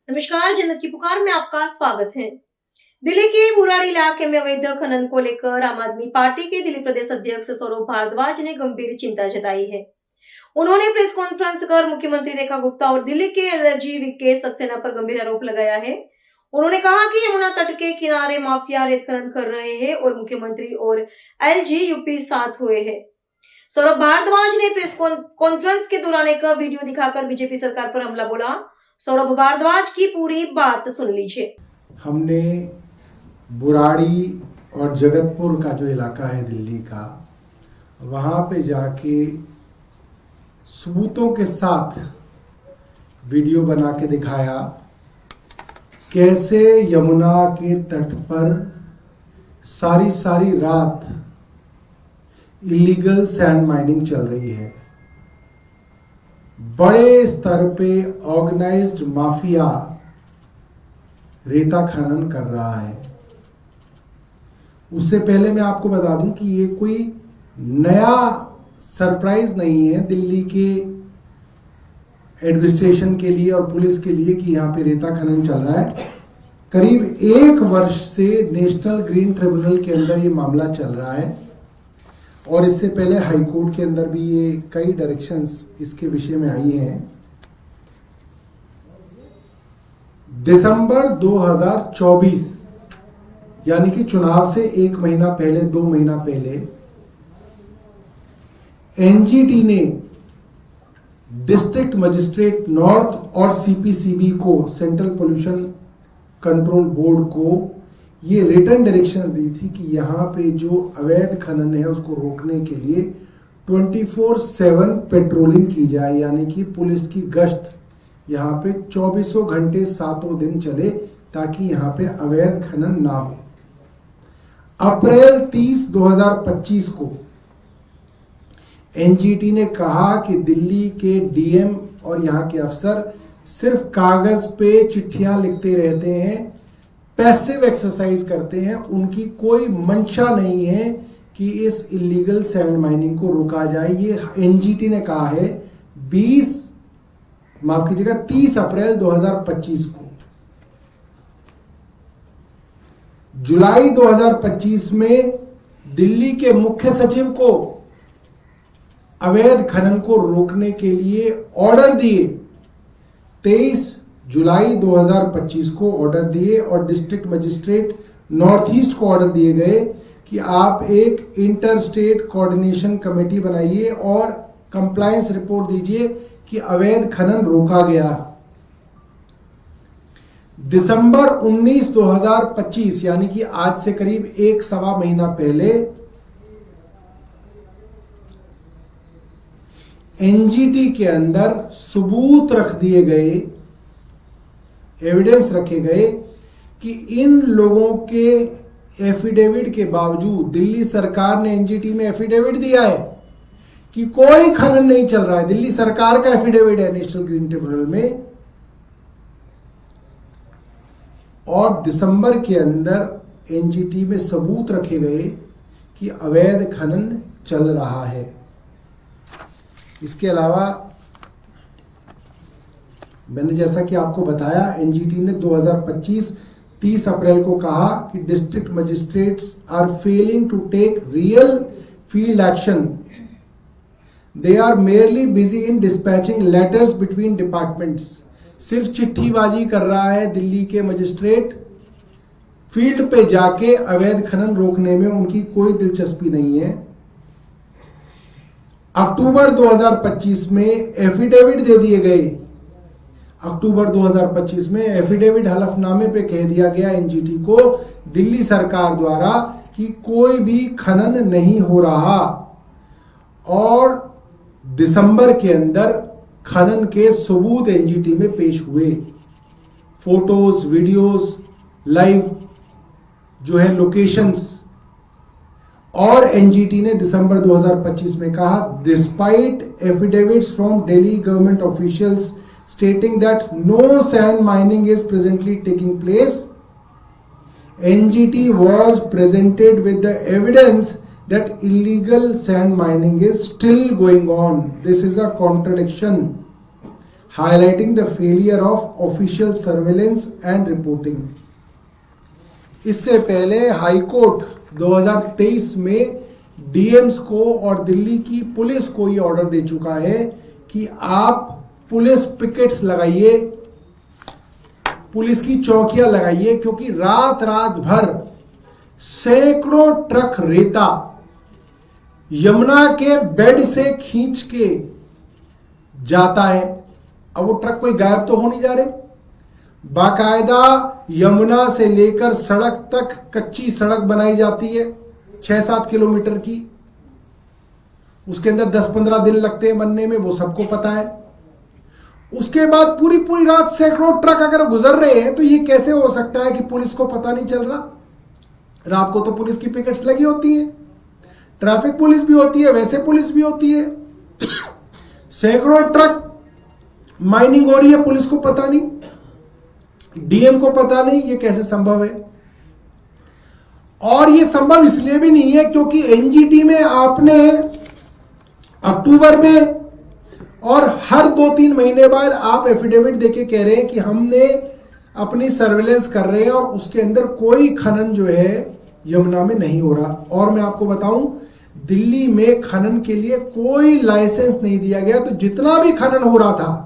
नमस्कार, जन्नत की पुकार में आपका स्वागत है। दिल्ली के बुराड़ी इलाके में अवैध खनन को लेकर आम आदमी पार्टी के दिल्ली प्रदेश अध्यक्ष सौरभ भारद्वाज ने गंभीर चिंता जताई है। उन्होंने प्रेस कॉन्फ्रेंस कर मुख्यमंत्री रेखा गुप्ता और दिल्ली के एलजी के सक्सेना पर गंभीर आरोप लगाया है। उन्होंने कहा कि यमुना तट के किनारे माफिया रेत खनन कर रहे हैं और मुख्यमंत्री और एलजी यूपी साथ हुए हैं। सौरभ भारद्वाज ने प्रेस कॉन्फ्रेंस के दौरान एक वीडियो दिखाकर बीजेपी सरकार पर हमला बोला। सौरभ भारद्वाज की पूरी बात सुन लीजिए। हमने बुराड़ी और जगतपुर का जो इलाका है दिल्ली का, वहाँ पे जाके सबूतों के साथ वीडियो बना के दिखाया कैसे यमुना के तट पर सारी रात इलीगल सैंड माइनिंग चल रही है। बड़े स्तर पे ऑर्गेनाइज्ड माफिया रेता खनन कर रहा है। उससे पहले मैं आपको बता दूं कि ये कोई नया सरप्राइज नहीं है दिल्ली के एडमिनिस्ट्रेशन के लिए और पुलिस के लिए कि यहाँ पे रेता खनन चल रहा है। करीब 1 वर्ष से नेशनल ग्रीन ट्रिब्यूनल के अंदर ये मामला चल रहा है और इससे पहले हाई कोर्ट के अंदर भी ये कई डायरेक्शंस इसके विषय में आई हैं। दिसंबर 2024 यानी कि चुनाव से 1 महीना पहले, 2 महीना पहले एनजीटी ने डिस्ट्रिक्ट मजिस्ट्रेट नॉर्थ और सीपीसीबी को, सेंट्रल पोल्यूशन कंट्रोल बोर्ड को, ये रिटर्न डायरेक्शंस दी थी कि यहाँ पे जो अवैध खनन है उसको रोकने के लिए 24/7 पेट्रोलिंग की जाए, यानी कि पुलिस की गश्त यहाँ पे 24 घंटे 7 दिन चले ताकि यहाँ पे अवैध खनन ना हो। अप्रैल 30, 2025 को एनजीटी ने कहा कि दिल्ली के डीएम और यहाँ के अफसर सिर्फ कागज पे चिट्ठियां लिखते रहते हैं, पैसिव एक्सरसाइज करते हैं, उनकी कोई मंशा नहीं है कि इस इलीगल सैंड माइनिंग को रोका जाए। ये एनजीटी ने कहा है 30 अप्रैल 2025 को। जुलाई 2025 में दिल्ली के मुख्य सचिव को अवैध खनन को रोकने के लिए ऑर्डर दिए। 23 जुलाई 2025 को ऑर्डर दिए और डिस्ट्रिक्ट मजिस्ट्रेट नॉर्थ ईस्ट को ऑर्डर दिए गए कि आप एक इंटर स्टेट कोऑर्डिनेशन कमेटी बनाइए और कंप्लायंस रिपोर्ट दीजिए कि अवैध खनन रोका गया। दिसंबर 19, 2025 यानी कि आज से करीब 1-1.25 महीना पहले एनजीटी के अंदर सबूत रख दिए गए, एविडेंस रखे गए कि इन लोगों के एफिडेविट के बावजूद, दिल्ली सरकार ने एनजीटी में एफिडेविट दिया है कि कोई खनन नहीं चल रहा है। दिल्ली सरकार का एफिडेविट है नेशनल ग्रीन ट्रिब्यूनल में। और दिसंबर के अंदर एनजीटी में सबूत रखे गए कि अवैध खनन चल रहा है। इसके अलावा मैंने जैसा कि आपको बताया, एनजीटी ने 2025 30 अप्रैल को कहा कि district magistrates are failing to take real field action, they are merely busy in dispatching letters between departments. सिर्फ चिट्ठीबाजी कर रहा है दिल्ली के मजिस्ट्रेट, फील्ड पे जाके अवैध खनन रोकने में उनकी कोई दिलचस्पी नहीं है। अक्टूबर 2025 में एफिडेविट दे दिए गए। अक्टूबर 2025 में एफिडेविट हलफनामे पे कह दिया गया एनजीटी को दिल्ली सरकार द्वारा कि कोई भी खनन नहीं हो रहा। और दिसंबर के अंदर खनन के सबूत एनजीटी में पेश हुए, फोटोज, वीडियोस, लाइव जो है लोकेशंस। और एनजीटी ने दिसंबर 2025 में कहा, despite affidavits from Delhi government officials stating that no sand mining is presently taking place, NGT was presented with the evidence that illegal sand mining is still going on. This is a contradiction. highlighting the failure of official surveillance and reporting. इससे पहले high court 2023 में DMs को और दिल्ली की police को ये order दे चुका है कि आप पुलिस पिकेट्स लगाइए, पुलिस की चौकियां लगाइए, क्योंकि रात रात भर सैकड़ों ट्रक रेता यमुना के बेड से खींच के जाता है। अब वो ट्रक कोई गायब तो हो नहीं जा रहे, बाकायदा यमुना से लेकर सड़क तक कच्ची सड़क बनाई जाती है 6-7 किलोमीटर की, उसके अंदर 10-15 दिन लगते हैं बनने में, वो सबको पता है। उसके बाद पूरी पूरी रात सैकड़ों ट्रक अगर गुजर रहे हैं तो ये कैसे हो सकता है कि पुलिस को पता नहीं चल रहा? रात को तो पुलिस की पिकेट्स लगी होती है, ट्रैफिक पुलिस भी होती है, वैसे पुलिस भी होती है। सैकड़ों ट्रक माइनिंग हो रही है, पुलिस को पता नहीं, डीएम को पता नहीं, ये कैसे संभव है? और ये संभव इसलिए भी नहीं है क्योंकि एनजीटी में आपने अक्टूबर में और हर 2-3 महीने बाद आप एफिडेविट देके कह रहे हैं कि हमने अपनी सर्वेलेंस कर रहे हैं और उसके अंदर कोई खनन जो है यमुना में नहीं हो रहा। और मैं आपको बताऊं, दिल्ली में खनन के लिए कोई लाइसेंस नहीं दिया गया, तो जितना भी खनन हो रहा था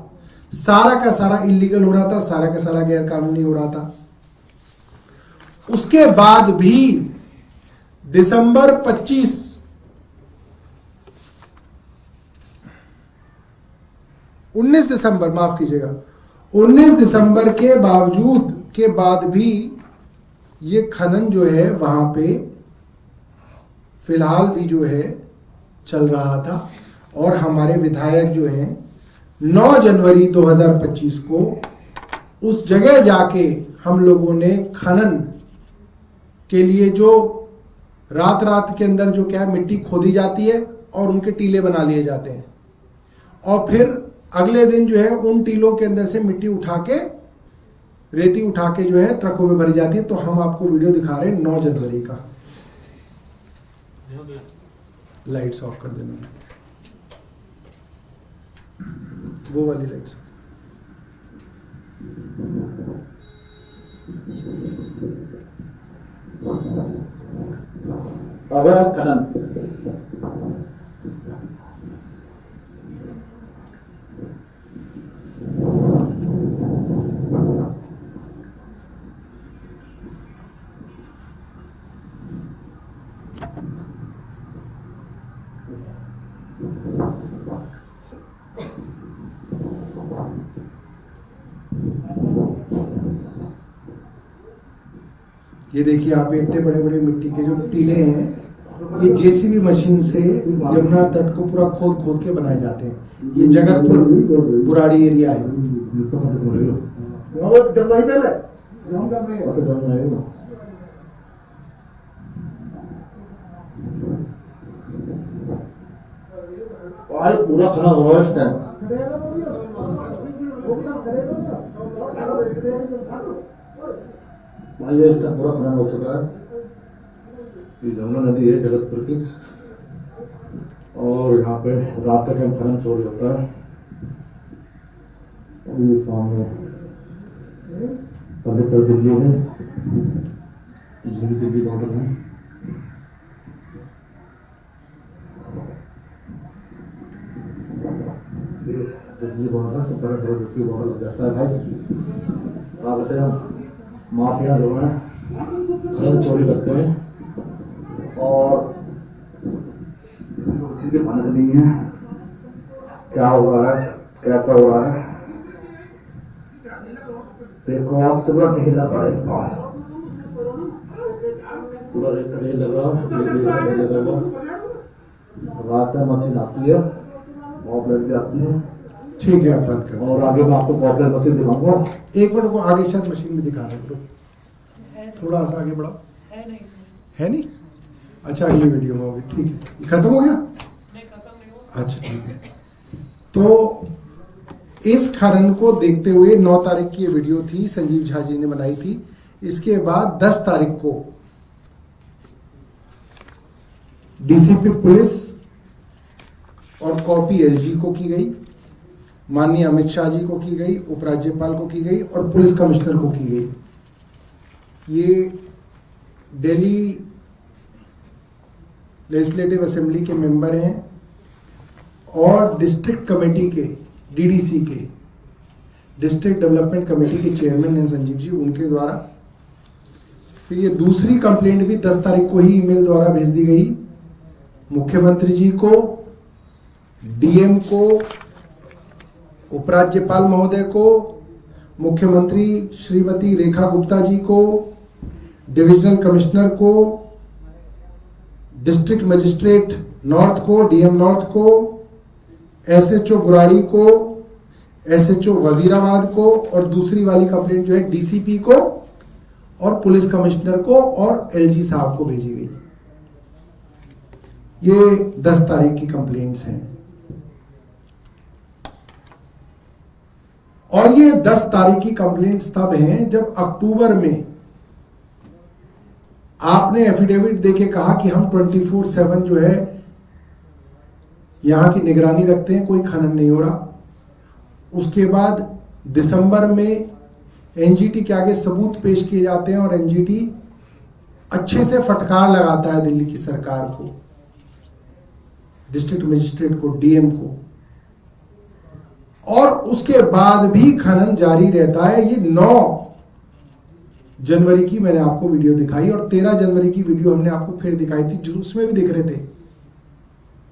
सारा का सारा इलीगल हो रहा था, सारा का सारा गैर कानूनी हो रहा था। उसके बाद भी दिसंबर 19 दिसंबर, माफ कीजिएगा, 19 दिसंबर के बावजूद के बाद भी ये खनन जो है वहां पे फिलहाल भी जो है चल रहा था। और हमारे विधायक जो हैं 9 जनवरी 2025 को उस जगह जाके हम लोगों ने खनन के लिए जो रात रात के अंदर जो क्या मिट्टी खोदी जाती है और उनके टीले बना लिए जाते हैं, और फिर अगले दिन जो है उन टीलों के अंदर से मिट्टी उठा के, रेती उठा के जो है ट्रकों में भरी जाती है। तो हम आपको वीडियो दिखा रहे हैं 9 जनवरी का। लाइट्स ऑफ कर देना, वो वाली लाइट्स। अवैध खनन ये देखिए आप, इतने बड़े बड़े मिट्टी के जो टीले हैं, ये जेसीबी मशीन से यमुना तट को पूरा खोद खोद के बनाए जाते हैं। ये जगतपुर बुराड़ी एरिया है। पूरा खनन हो रहा है इस टाइम। पूरा खनन हो चुका है। ये जमुना नदी है जगतपुर की, और यहाँ पे रात का टाइम खनन चोरी होता है। और ये सामने पवित्र दिल्ली है, ये भी दिल्ली बॉर्डर है। दिल्ली बॉर्डर से तरह तरह की बॉर्डर लग जाता है भाई। रात टाइम माफिया जो है खनन चोरी करते हैं और किसी को किसी की मदद नहीं है। क्या हो रहा है, कैसा हो रहा है, देखो आप। तुरंत हिला पड़ेगा, तुरंत नहीं लगा, रात में मशीन आती है, पॉपुलर भी आती है। ठीक है, आप बात करें। और आगे मैं आपको पॉपुलर मशीन दिखाऊंगा। एक मिनट को आगे शायद मशीन में दिखा रहे हैं, थोड़ा सा आगे बढ़ाओ। है नहीं? अच्छा, अगली वीडियो में होगी। ठीक है, खत्म हो गया? अच्छा ठीक है। तो इस खनन को देखते हुए 9 तारीख की ये वीडियो थी, संजीव झा जी ने बनाई थी। इसके बाद 10 तारीख को डीसीपी पुलिस और कॉपी एलजी को की गई। माननीय अमित शाह जी को की गई, उपराज्यपाल को की गई और पुलिस कमिश्नर को की गई। ये दिल्ली लेजिस्लेटिव असेंबली के मेंबर हैं और डिस्ट्रिक्ट कमेटी के, डीडीसी के, डिस्ट्रिक्ट डेवलपमेंट कमेटी के चेयरमैन हैं संजीव जी, उनके द्वारा। फिर ये दूसरी कंप्लेंट भी 10 तारीख को ही ईमेल द्वारा भेज दी गई मुख्यमंत्री जी को, डीएम को, उपराज्यपाल महोदय को, मुख्यमंत्री श्रीमती रेखा गुप्ता जी को, डिविजनल कमिश्नर को, डिस्ट्रिक्ट मजिस्ट्रेट नॉर्थ को, डीएम नॉर्थ को, एसएचओ बुराड़ी को, एसएचओ वजीराबाद को, और दूसरी वाली कंप्लेंट जो है डीसीपी को और पुलिस कमिश्नर को और एलजी साहब को भेजी गई। ये 10 तारीख की कंप्लेंट्स हैं। और ये 10 तारीख की कंप्लेंट्स तब हैं जब अक्टूबर में आपने एफिडेविट देके कहा कि हम 24/7 जो है यहां की निगरानी रखते हैं, कोई खनन नहीं हो रहा। उसके बाद दिसंबर में एनजीटी के आगे सबूत पेश किए जाते हैं और एनजीटी अच्छे से फटकार लगाता है दिल्ली की सरकार को, डिस्ट्रिक्ट मजिस्ट्रेट को, डीएम को, और उसके बाद भी खनन जारी रहता है। ये 9 जनवरी की मैंने आपको वीडियो दिखाई और 13 जनवरी की वीडियो हमने आपको फिर दिखाई थी, जो उसमें भी दिख रहे थे,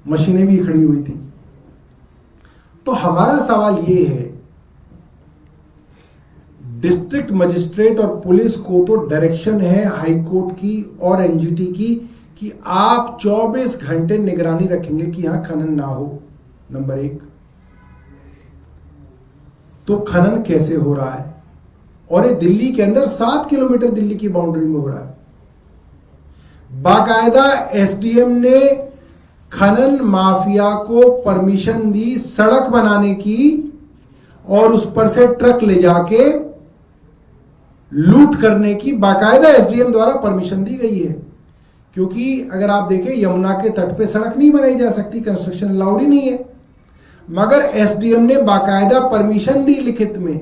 मशीनें भी खड़ी हुई थी। तो हमारा सवाल ये है, डिस्ट्रिक्ट मजिस्ट्रेट और पुलिस को तो डायरेक्शन है हाई कोर्ट की और एनजीटी की कि आप 24 घंटे निगरानी रखेंगे कि यहां खनन ना हो, नंबर 1। तो खनन कैसे हो रहा है? और ये दिल्ली के अंदर 7 किलोमीटर दिल्ली की बाउंड्री में हो रहा है। बाकायदा एसडीएम ने खनन माफिया को परमिशन दी सड़क बनाने की और उस पर से ट्रक ले जाके लूट करने की बाकायदा एसडीएम द्वारा परमिशन दी गई है। क्योंकि अगर आप देखें यमुना के तट पे सड़क नहीं बनाई जा सकती, कंस्ट्रक्शन अलाउड ही नहीं है, मगर एसडीएम ने बाकायदा परमिशन दी लिखित में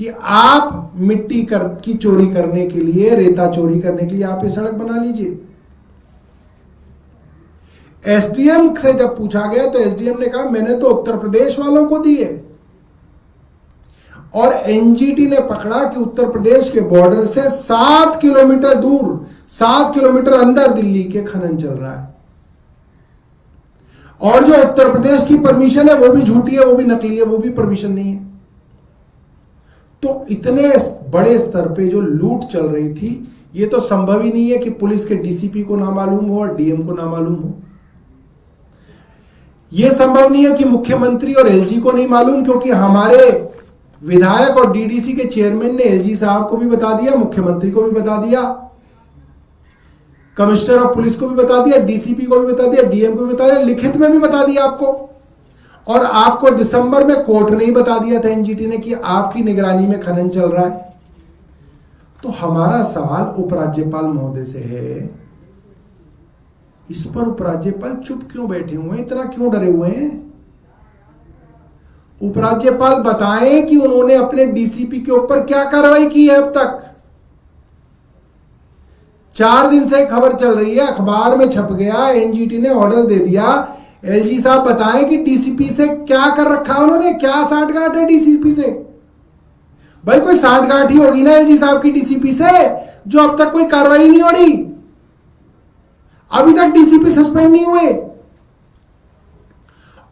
कि आप मिट्टी की चोरी करने के लिए, रेता चोरी करने के लिए आप ये सड़क बना लीजिए। एसडीएम से जब पूछा गया तो एसडीएम ने कहा मैंने तो उत्तर प्रदेश वालों को दी है, और एनजीटी ने पकड़ा कि उत्तर प्रदेश के बॉर्डर से 7 किलोमीटर दूर, 7 किलोमीटर अंदर दिल्ली के खनन चल रहा है, और जो उत्तर प्रदेश की परमिशन है वो भी झूठी है, वो भी नकली है, वो भी परमिशन नहीं है। तो इतने बड़े स्तर पे जो लूट चल रही थी, ये तो संभव ही नहीं है कि पुलिस के डीसीपी को ना मालूम हो और डीएम को ना मालूम हो। यह संभव नहीं है कि मुख्यमंत्री और एलजी को नहीं मालूम, क्योंकि हमारे विधायक और डीडीसी के चेयरमैन ने एलजी साहब को भी बता दिया, मुख्यमंत्री को भी बता दिया, कमिश्नर ऑफ पुलिस को भी बता दिया, डीसीपी को भी बता दिया, डीएम को भी बता दिया, लिखित में भी बता दिया आपको। और आपको दिसंबर में कोर्ट ने ही बता दिया था एनजीटी ने कि आपकी निगरानी में खनन चल रहा है। तो हमारा सवाल उपराज्यपाल महोदय से है, इस पर उपराज्यपाल चुप क्यों बैठे हुए हैं, इतना क्यों डरे हुए हैं? उपराज्यपाल बताएं कि उन्होंने अपने डीसीपी के ऊपर क्या कार्रवाई की है अब तक। 4 दिन से खबर चल रही है, अखबार में छप गया, एनजीटी ने ऑर्डर दे दिया। एलजी साहब बताएं कि डीसीपी से क्या कर रखा उन्होंने, क्या साठगांठ है डीसीपी से? भाई कोई साठगांठ ही होगी ना एलजी साहब की डीसीपी से, जो अब तक कोई कार्रवाई नहीं हो रही, अभी तक डीसीपी सस्पेंड नहीं हुए।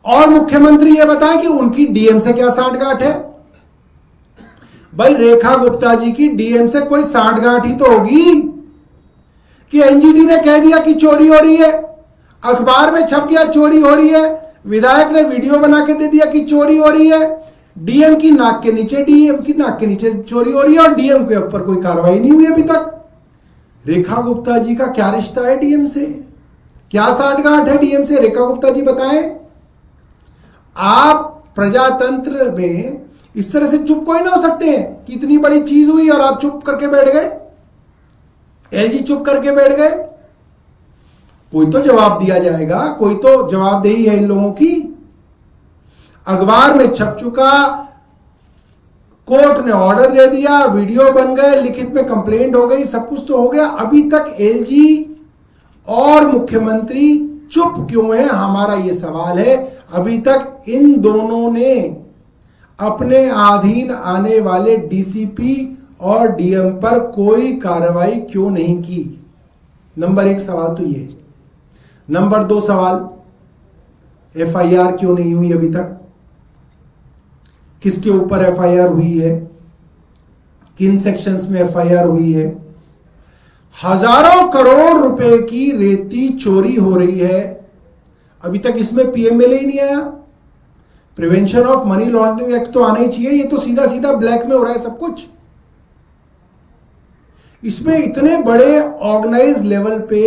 और मुख्यमंत्री ये बताएं कि उनकी डीएम से क्या साठगांठ है। भाई रेखा गुप्ता जी की डीएम से कोई साठगांठ ही तो होगी कि एनजीटी ने कह दिया कि चोरी हो रही है, अखबार में छप गया चोरी हो रही है, विधायक ने वीडियो बना के दे दिया कि चोरी हो रही है, डीएम की नाक के नीचे चोरी हो रही है और डीएम के ऊपर कोई कार्रवाई नहीं हुई अभी तक। रेखा गुप्ता जी का क्या रिश्ता है डीएम से, क्या साठगांठ है डीएम से? रेखा गुप्ता जी बताएं। आप प्रजातंत्र में इस तरह से चुप कोई ना हो सकते हैं कि इतनी बड़ी चीज हुई और आप चुप करके बैठ गए, एलजी चुप करके बैठ गए। कोई तो जवाब दिया जाएगा, कोई तो जवाबदेही है इन लोगों की। अखबार में छप चुका, कोर्ट ने ऑर्डर दे दिया, वीडियो बन गए, लिखित में कंप्लेंट हो गई, सब कुछ तो हो गया। अभी तक एलजी और मुख्यमंत्री चुप क्यों है, हमारा यह सवाल है। अभी तक इन दोनों ने अपने अधीन आने वाले डीसीपी और डीएम पर कोई कार्रवाई क्यों नहीं की? नंबर 1 सवाल तो ये। नंबर 2 सवाल, एफआईआर क्यों नहीं हुई अभी तक? किसके ऊपर एफआईआर हुई है? किन सेक्शंस में एफआईआर हुई है? हजारों करोड़ रुपए की रेती चोरी हो रही है, अभी तक इसमें पीएमएलए ही नहीं आया। Prevention of money laundering act तो आना ही चाहिए। ये तो सीधा सीधा ब्लैक में हो रहा है सब कुछ। इसमें इतने बड़े ऑर्गेनाइज लेवल पे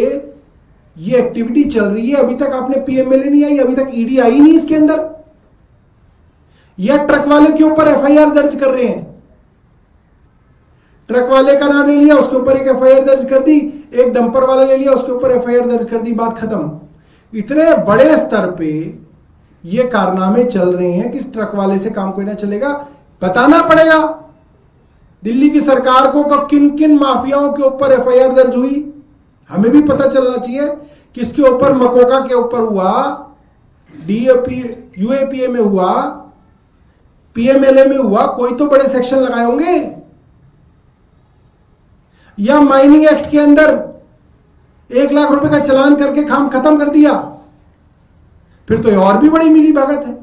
ये एक्टिविटी चल रही है, अभी तक आपने पीएमएलए नहीं आई, अभी तक ईडी आई नहीं इसके अंदर। या ट्रक वाले के ऊपर एफआईआर दर्ज कर रहे हैं, ट्रक वाले का नाम ले लिया, उसके ऊपर एक एफआईआर दर्ज कर दी, एक डंपर वाला ले लिया, उसके ऊपर एफआईआर दर्ज कर दी, बात खत्म। इतने बड़े स्तर पे ये कारनामे चल रहे हैं कि इस ट्रक वाले से काम कोई ना चलेगा। बताना पड़ेगा दिल्ली की सरकार को किन किन माफियाओं के ऊपर एफआईआर दर्ज हुई, हमें भी पता चलना चाहिए। किसके ऊपर? मकोका के ऊपर हुआ, डीएपी यूएपीए में हुआ, पीएमएलए में हुआ, कोई तो बड़े सेक्शन लगाए होंगे। या माइनिंग एक्ट के अंदर 1 लाख रुपए का चालान करके काम खत्म कर दिया, फिर तो और भी बड़ी मिली भगत है।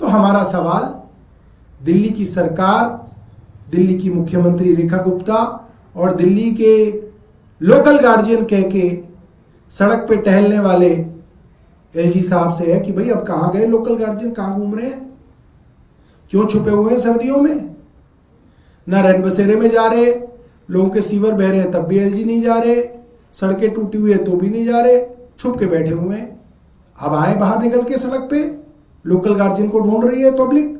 तो हमारा सवाल, दिल्ली की सरकार, दिल्ली की मुख्यमंत्री रेखा गुप्ता और दिल्ली के लोकल गार्जियन कह के सड़क पे टहलने वाले एलजी साहब से है कि भाई अब कहां गए लोकल गार्जियन, कहां घूम रहे हैं, क्यों छुपे हुए हैं सर्दियों में? ना रैन बसेरे में जा रहे, लोगों के सीवर बह रहे हैं तब भी एलजी नहीं जा रहे, सड़कें टूटी हुई है तो भी नहीं जा रहे, छुप के बैठे हुए हैं। अब आए बाहर निकल के सड़क पे, लोकल गार्जियन को ढूंढ रही है पब्लिक,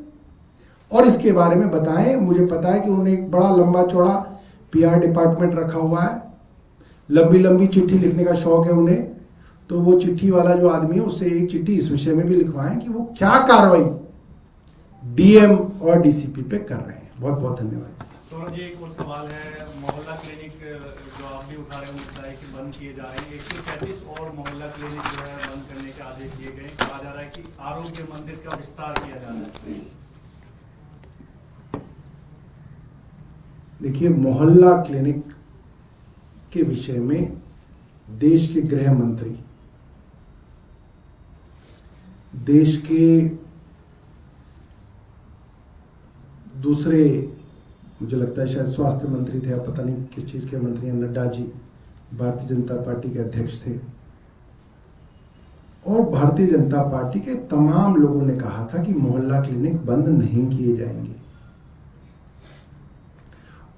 और इसके बारे में बताएं। मुझे पता है कि उन्होंने एक बड़ा लंबा चौड़ा पीआर डिपार्टमेंट रखा हुआ है, लंबी लंबी चिट्ठी लिखने का शौक है उन्हें, तो वो चिट्ठी वाला जो आदमी है उससे एक चिट्ठी इस विषय में भी लिखवाएं कि वो क्या कार्रवाई डीएम और डीसीपी पे कर रहे हैं। बहुत बहुत धन्यवाद। सौरभ जी, एक और सवाल है, मोहल्ला क्लिनिक जो आप भी उठा रहे हैं मुद्दा है कि बंद किए जा रहे हैं, 137 और मोहल्ला क्लिनिक जो है बंद करने के आदेश दिए गए। कहा जा रहा है कि आरोग्य मंदिर का विस्तार किया जा रहा है। देखिए, मोहल्ला क्लिनिक के विषय में देश के गृह मंत्री, देश के दूसरे, मुझे लगता है शायद स्वास्थ्य मंत्री थे, पता नहीं किस चीज के मंत्री हैं, नड्डा जी भारतीय जनता पार्टी के अध्यक्ष थे, और भारतीय जनता पार्टी के तमाम लोगों ने कहा था कि मोहल्ला क्लिनिक बंद नहीं किए जाएंगे।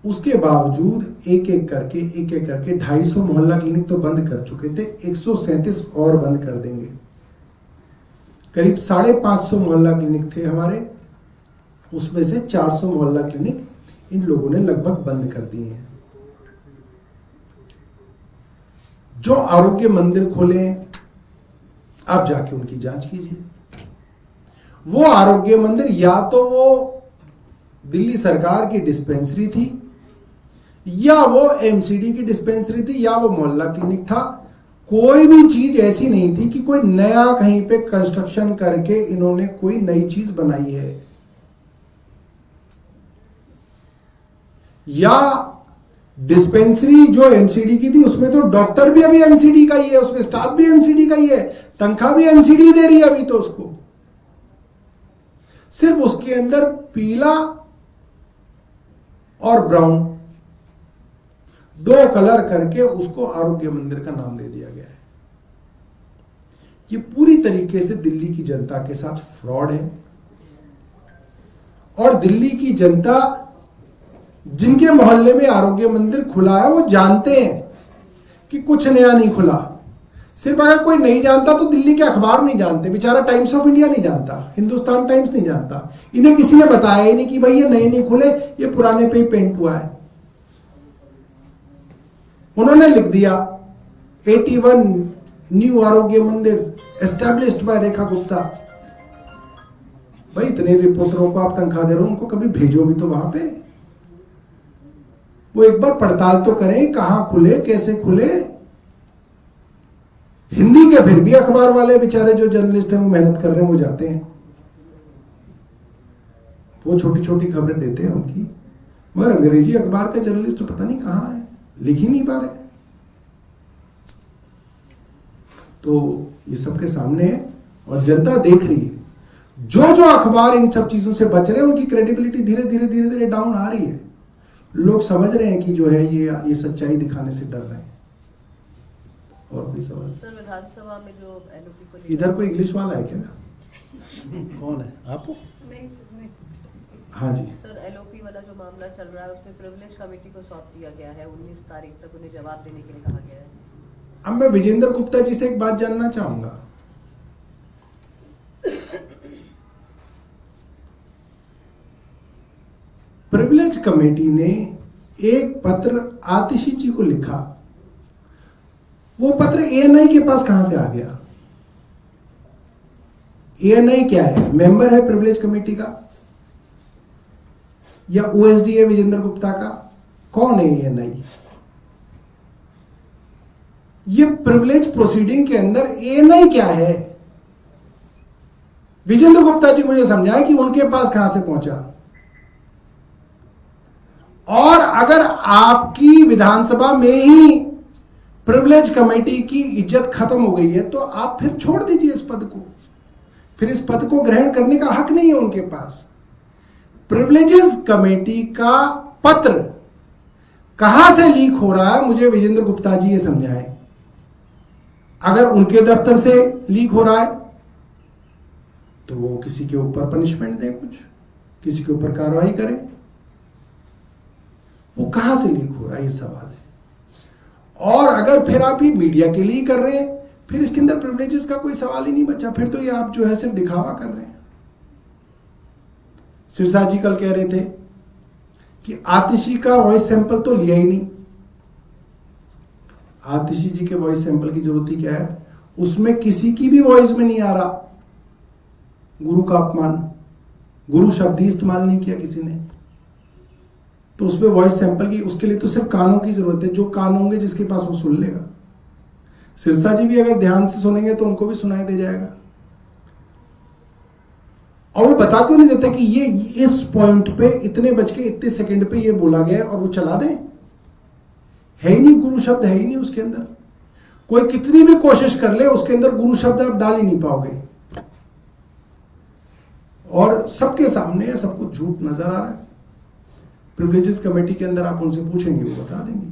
उसके बावजूद एक एक करके 250 मोहल्ला क्लिनिक तो बंद कर चुके थे, 137 और बंद कर देंगे। करीब 550 मोहल्ला क्लिनिक थे हमारे, उसमें से 400 मोहल्ला क्लिनिक इन लोगों ने लगभग बंद कर दिए हैं। जो आरोग्य मंदिर खोले आप जाके उनकी जांच कीजिए। वो आरोग्य मंदिर या तो वो दिल्ली सरकार की डिस्पेंसरी थी, या वो एमसीडी की डिस्पेंसरी थी, या वो मोहल्ला क्लिनिक था। कोई भी चीज ऐसी नहीं थी कि कोई नया कहीं पे कंस्ट्रक्शन करके इन्होंने कोई नई चीज बनाई है। या डिस्पेंसरी जो एमसीडी की थी उसमें तो डॉक्टर भी अभी एमसीडी का ही है, उसमें स्टाफ भी एमसीडी का ही है, तनख्वाह भी एमसीडी दे रही है अभी तो उसको। सिर्फ उसके अंदर पीला और ब्राउन 2 कलर करके उसको आरोग्य मंदिर का नाम दे दिया गया है। ये पूरी तरीके से दिल्ली की जनता के साथ फ्रॉड है। और दिल्ली की जनता, जिनके मोहल्ले में आरोग्य मंदिर खुला है, वो जानते हैं कि कुछ नया नहीं खुला। सिर्फ अगर कोई नहीं जानता तो दिल्ली के अखबार नहीं जानते, बेचारा टाइम्स ऑफ इंडिया नहीं जानता, हिंदुस्तान टाइम्स नहीं जानता, इन्हें किसी ने बताया ही नहीं कि भाई ये नए नहीं खुले, ये पुराने पे ही पेंट हुआ है। उन्होंने लिख दिया 81 न्यू आरोग्य मंदिर एस्टैब्लिश्ड बाय रेखा गुप्ता। भाई इतने रिपोर्टरों को आप तनख्वाह दे रहे हो, उनको कभी भेजो भी तो वहां पे, वो एक बार पड़ताल तो करें कहां खुले कैसे खुले। हिंदी के फिर भी अखबार वाले बेचारे जो जर्नलिस्ट हैं वो मेहनत कर रहे हैं, वो जाते हैं, वो छोटी छोटी खबरें देते हैं उनकी, मगर अंग्रेजी अखबार का जर्नलिस्ट तो पता नहीं कहां है, लिख ही नहीं पा रहे। तो ये सबके सामने है और जनता देख रही है। जो जो अखबार इन सब चीजों से बच रहे हैं उनकी क्रेडिबिलिटी धीरे धीरे डाउन आ रही है। लोग समझ रहे हैं कि जो है ये सच्चाई दिखाने से डर रहे हैं। और कोई सवाल? सर, विधानसभा में जो एलओपी को इधर कोई इंग्लिश वाला है क्या? कौन है आप? नहीं सर, नहीं। हाँ जी सर, एलओपी वाला जो मामला चल रहा है उसमें प्रिविलेज कमेटी को सौंप दिया गया है, 19 तारीख तक उन्हें जवाब देने के लिए कहा गया है। अब मैं विजेंद्र गुप्ता जी से एक बात जानना चाहूंगा। प्रिविलेज कमेटी ने एक पत्र आतिशी जी को लिखा, वो पत्र एएनआई के पास कहां से आ गया? एएनआई क्या है? मेंबर है प्रिविलेज कमेटी का या ओएसडी है विजेंद्र गुप्ता का? कौन है एएनआई? ये प्रिविलेज प्रोसीडिंग के अंदर एएनआई क्या है? विजेंद्र गुप्ता जी मुझे समझाएं कि उनके पास कहां से पहुंचा। और अगर आपकी विधानसभा में ही प्रिविलेज कमेटी की इज्जत खत्म हो गई है तो आप फिर छोड़ दीजिए इस पद को, फिर इस पद को ग्रहण करने का हक नहीं है उनके पास। प्रिविलेजेस कमेटी का पत्र कहां से लीक हो रहा है मुझे विजेंद्र गुप्ता जी ये समझाएं। अगर उनके दफ्तर से लीक हो रहा है तो वो किसी के ऊपर पनिशमेंट दे, कुछ किसी के ऊपर कार्रवाई करें। वो कहां से लीक हो रहा है ये सवाल है। और अगर फिर आप ये मीडिया के लिए कर रहे हैं फिर इसके अंदर प्रिविलेजेस का कोई सवाल ही नहीं बचा, फिर तो ये आप जो है सिर्फ दिखावा कर रहे हैं। सिरसा जी कल कह रहे थे कि आतिशी का वॉइस सैंपल तो लिया ही नहीं। आतिशी जी के वॉइस सैंपल की जरूरत ही क्या है? उसमें किसी की भी वॉइस में नहीं आ रहा गुरु का अपमान, गुरु शब्द ही इस्तेमाल नहीं किया किसी ने, तो उसमें वॉइस सैंपल की, उसके लिए तो सिर्फ कानों की जरूरत है। जो कान होंगे जिसके पास वो सुन लेगा। सिरसा जी भी अगर ध्यान से सुनेंगे तो उनको भी सुनाई दे जाएगा। और वो बता क्यों नहीं देते कि ये इस पॉइंट पे इतने बज के इतने सेकंड पे ये बोला गया और वो चला दें? है ही नहीं, गुरु शब्द है ही नहीं उसके अंदर। कोई कितनी भी कोशिश कर ले उसके अंदर गुरु शब्द आप डाल ही नहीं पाओगे। और सबके सामने सब कुछ झूठ नजर आ रहा है। प्रिविलेजेस कमेटी के अंदर आप उनसे पूछेंगे वो बता देंगे।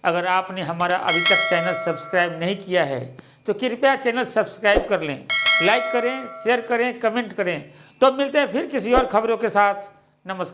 अगर आपने हमारा अभी तक चैनल सब्सक्राइब नहीं किया है तो कृपया चैनल सब्सक्राइब कर लें, लाइक करें, शेयर करें, कमेंट करें। तो मिलते हैं फिर किसी और खबरों के साथ। नमस्कार।